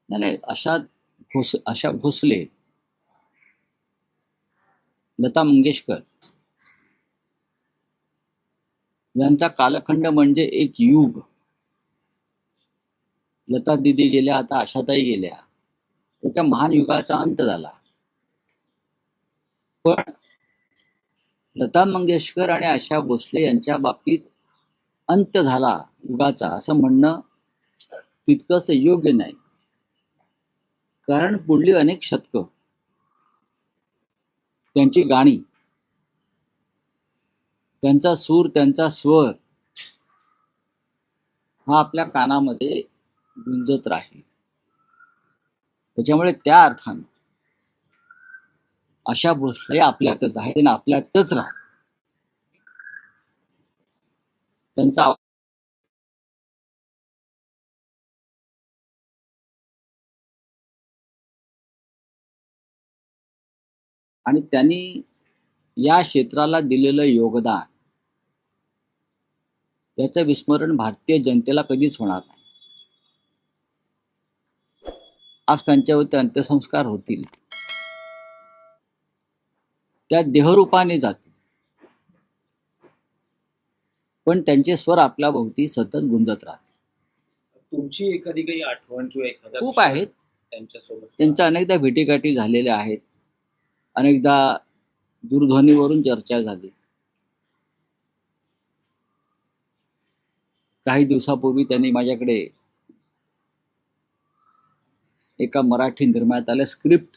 नाही नाही, आशा भोसले, लता मंगेशकर यांचा कालखंड म्हणजे एक युग. लता दिदी गेल्या, आता आशाताई गेल्या, एका महान युगाचा अंत झाला. पण लता मंगेशकर आणि आशा भोसले यांच्या बाबतीत अंत झाला युगाचा असं म्हणणं तितकंच योग्य नाही. कारण पुढली अनेक शतकं त्यांची गाणी, त्यांचा सूर, त्यांचा स्वर हा आपल्या कानामध्ये गुंजत राहील. त्याच्यामुळे त्या अर्थानं आशा भोसले आपल्यातच आहेत आणि आपल्यातच राहत. त्यांचा आणि त्यांनी या क्षेत्राला दिलेलं योगदान याचं विस्मरण भारतीय जनतेला कधीच होणार नाही. आज त्यांच्यावरती अंत्यसंस्कार होतील, त्या देहरूपाने जातील, पण त्यांचे स्वर आपल्या भोवती सतत गुंजत राहतील. तुमची एखादी काही आठवण किंवा एखादा खूप आहेत त्यांच्यासोबत? त्यांच्या अनेकदा भेटीगाठी झालेल्या आहेत, अनेकदा दूरध्वनीवरून चर्चा झाली. काही दिवसापूर्वी त्यांनी माझ्याकडे एका मराठी निर्मात्याला स्क्रिप्ट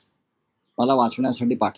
मला वाचण्यासाठी पाठवलं.